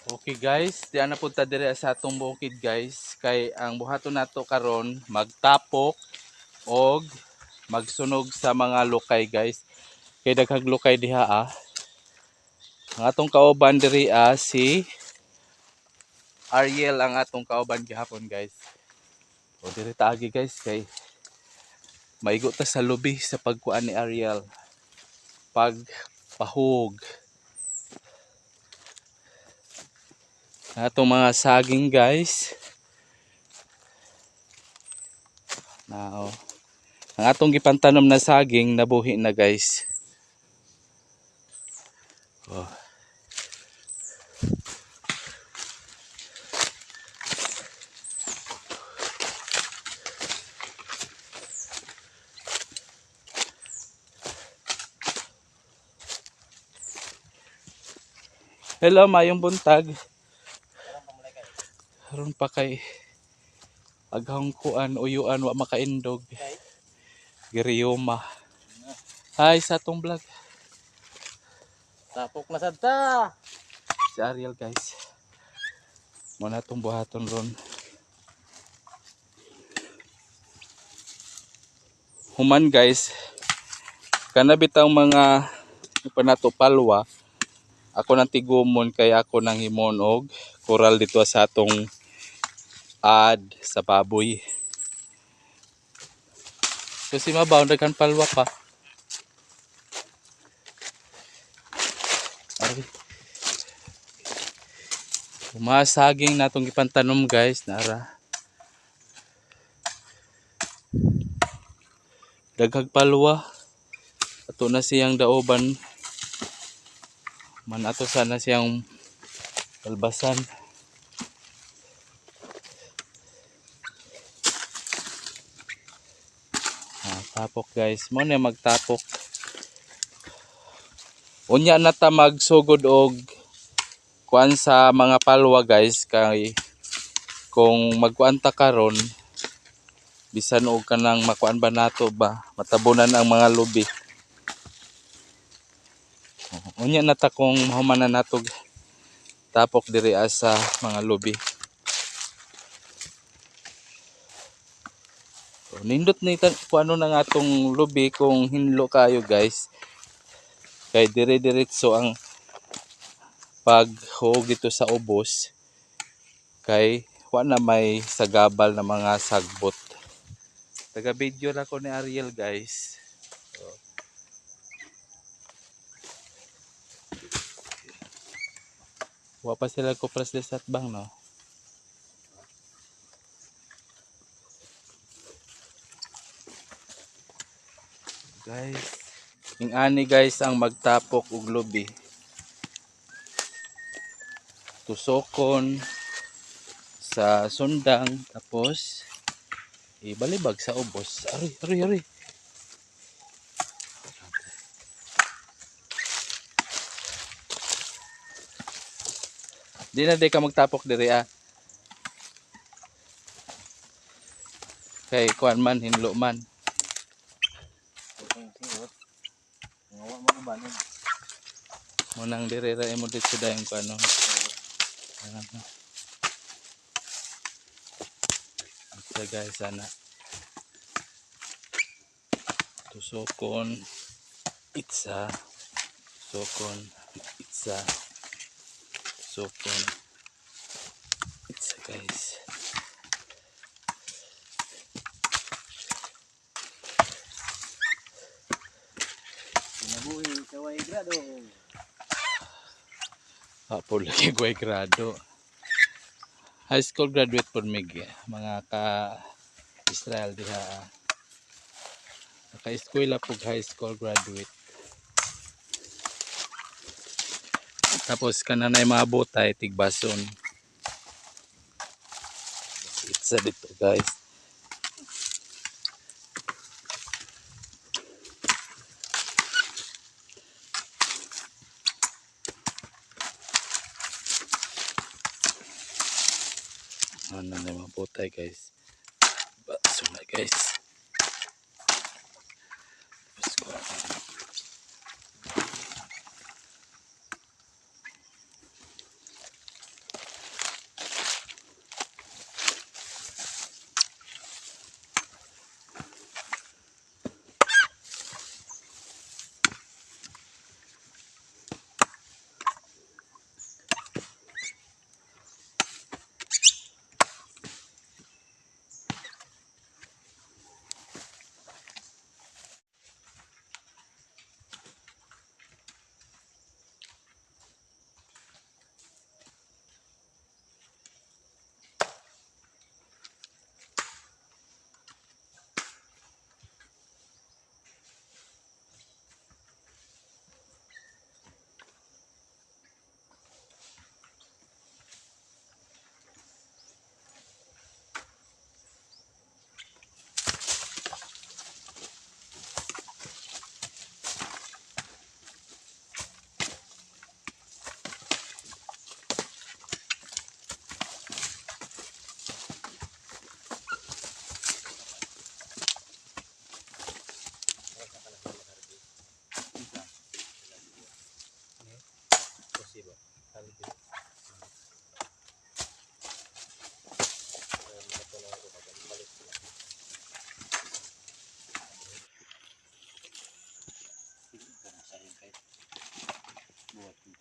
Okay guys, diyan na punta dire sa atong bukid guys. Kay ang buhaton nato karon magtapok og magsunog sa mga lukay guys. Kay daghang lukay diha ah. Ang atong kauban diri si Ariel ang atong kauban gihapon guys. O diri taagi guys kay maigo ta sa lobby sa pagkuan ni Ariel. Pagpahug. Ang atong mga saging guys. Now, ang atong gipantanom na saging nabuhi na guys. Oh. Hello, mayong buntag. Karon pa kay aghang kuan uyuan wa makaindog. Girioma. Hi sa atong vlog. Tapok na sad ta. Si Ariel guys. Muna itong buhaton ron. Human guys. Kana bitang mga panato palwa. Ako nang tigumon kay ako nang himon og coral dito sa atong ad sa baboy. Kasi mabaw daghan palwa pa. Ay. Umasaging natong ipantanom guys nara. Daghag palwa. Ato na siyang daoban. Man ato sana siyang kalbasan. Tapok guys. Mo na magtapok. Unya na ta magsugod og kuan sa mga palwa guys kay kung magkuan ta karon bisan og kanang makuan ba nato ba matabunan ang mga lubi. Unya na ta kung mahuman na nato tapok diri sa mga lubi. So, nindot ni kung ano na nga atong lubi kung hinlo kayo guys. Kay dire-diretso ang paghug dito sa ubos. Kay wa na may sagabal na mga sagbot. Taga video na ko ni Ariel guys. So, wa pa sila ko press at bang no. Guys, ing ani guys ang magtapok og lubi. Tusokon sa sundang tapos ibalibag sa ubos. Ari. Di na di ka magtapok diri ah. Kay kuan man hinlo man. Ngawa mo ko banon. Munang diri ra imo dito dayong kuano. Ito guys sana. Tusokon itsa. Tusokon itsa. Tusokon itsa guys. Nabuhi kaway grado. Apo lagi ko ay grado. High school graduate po mig mga ka Israel diha. Naka-eskwela po high school graduate. Tapos kananay mga botay tigbason. Itsa dito guys. Ano na mga botay guys. Baso na guys. Buat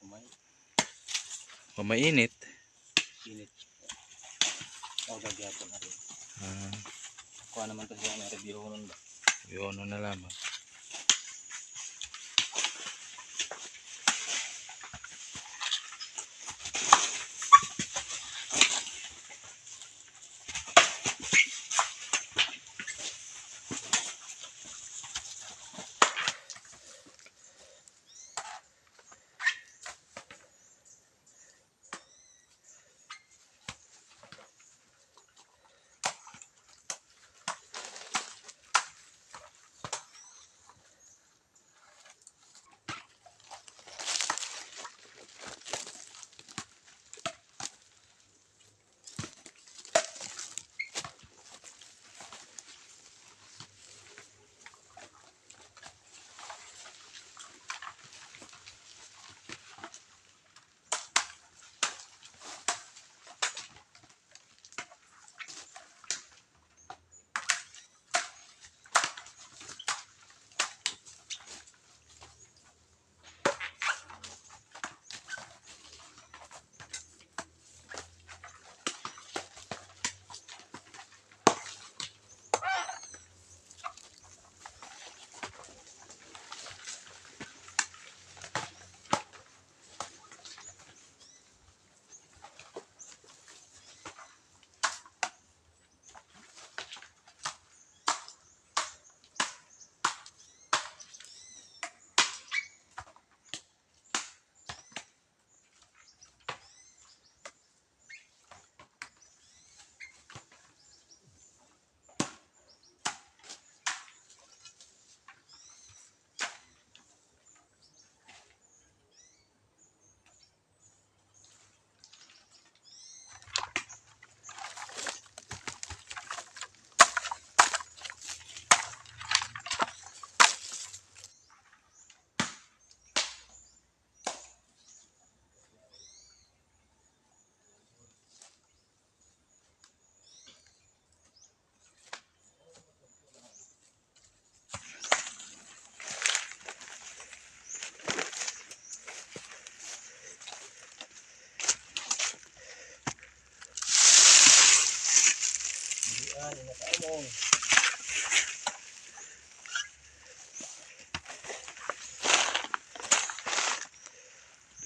kumay. Mainit. Init. O gagyapon natin. Ah, Kuha naman to siya na review nun ba? yun ano na lamang.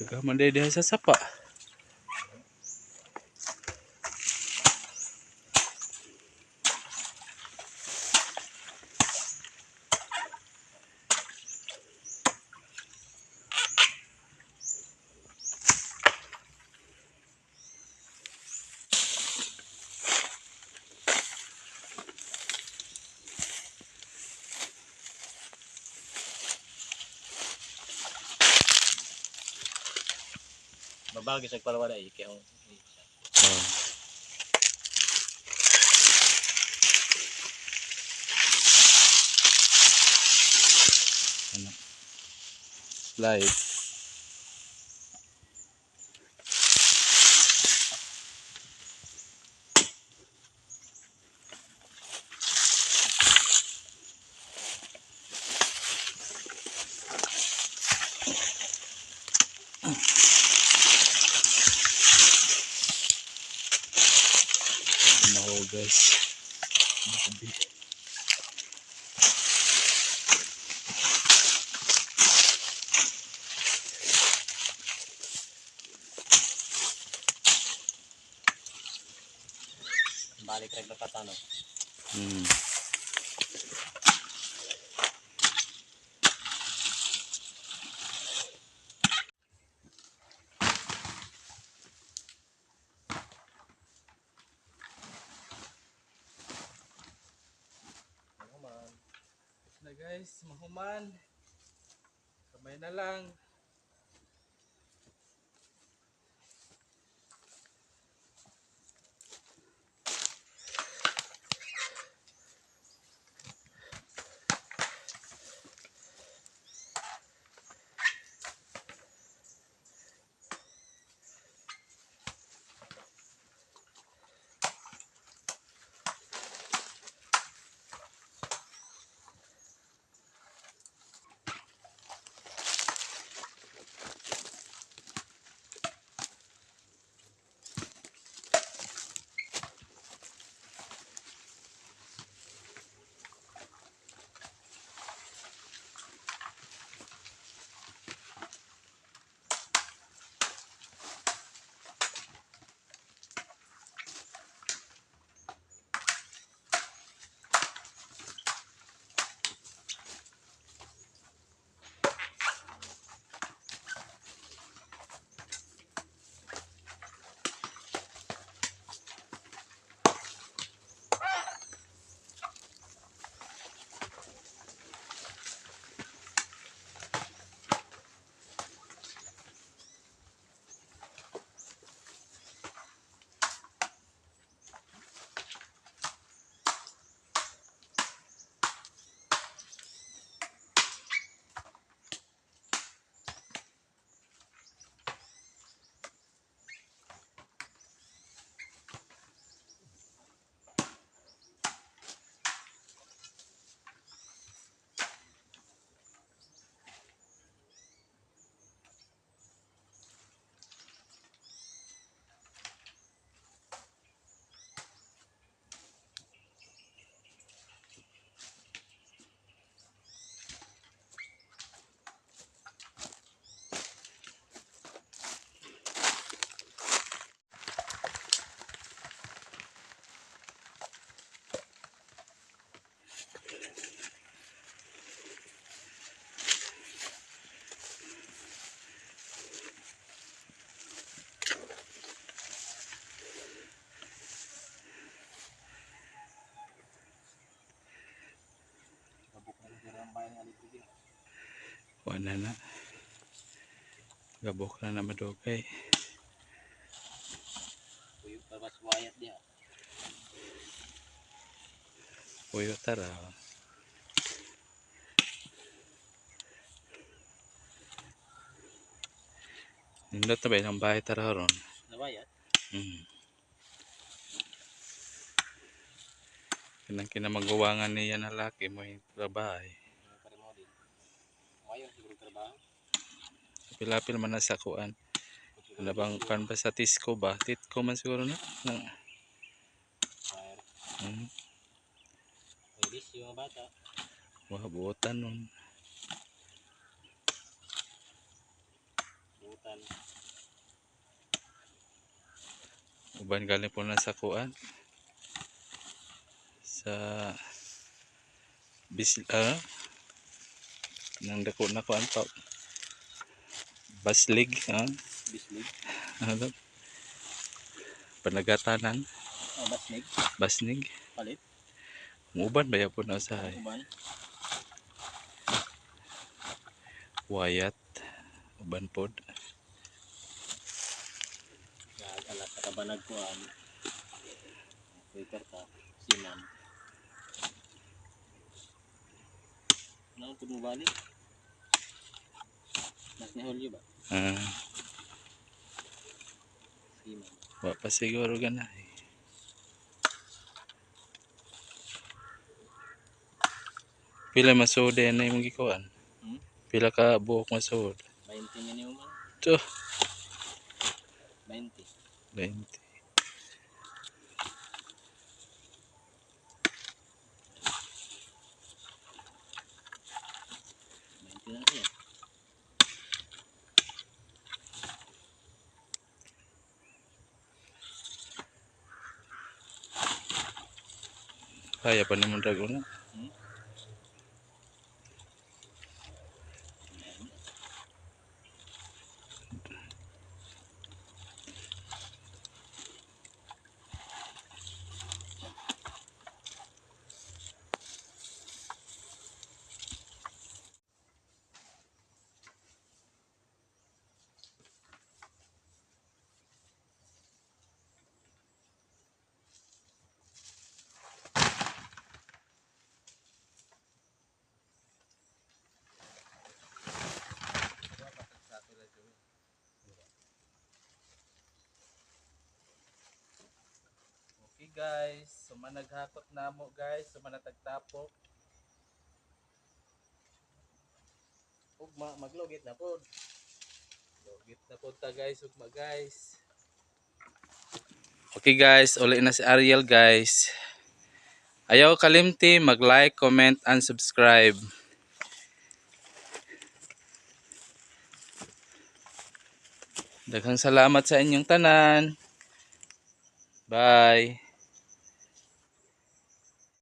Dagah man diha sa sapa. Babagi sa palawala kaya Oh. Ano? Slide. Ano guys? balik reg na patano. Hmm. Na guys, mahuman. Kamay na lang. Wala na. Gabok na na madugay. Uy, babas wayat dia. Puyo tara. Nindot na ba yung bahay tara ron? Nawayat? Kinamagawangan niya na laki mo yung bahay. Para mo din. Wayo siguro trabaho. Pilapil man na sa kuan. Ano bang kan ba sa Tisco ba? Titco man siguro na. Wire. Hmm. Pwedis yung mga bata. Wah, buotan nun. Butan. Uban galing po na sa kuan. Sa nang dako na kuan pa. Baslig, ha? Bislig. Ano? Panagatanan, Oh, basnig. basnig. Palit. Uban ba po na sa Uban. wayat. Uban pod. Alat sa kabanag ko ang Twitter ka. Sinan. Ano po mo balik? Mas ni Julio ba? Sinan. Wa pa siguro gana. Pila masud na yung gikuan. Pila ka buok masud. 20 minimum man. Tuh, 20. 20. 20 lang siya. Kaya pa naman drago na. Okay guys, so managhakot na mo guys, so manatagtapok. Ugma maglogit na po. Logit na po ta guys, ugma guys. Okay guys, uli na si Ariel guys. Ayaw kalimti, mag-like, comment, and subscribe. Daghang salamat sa inyong tanan. Bye.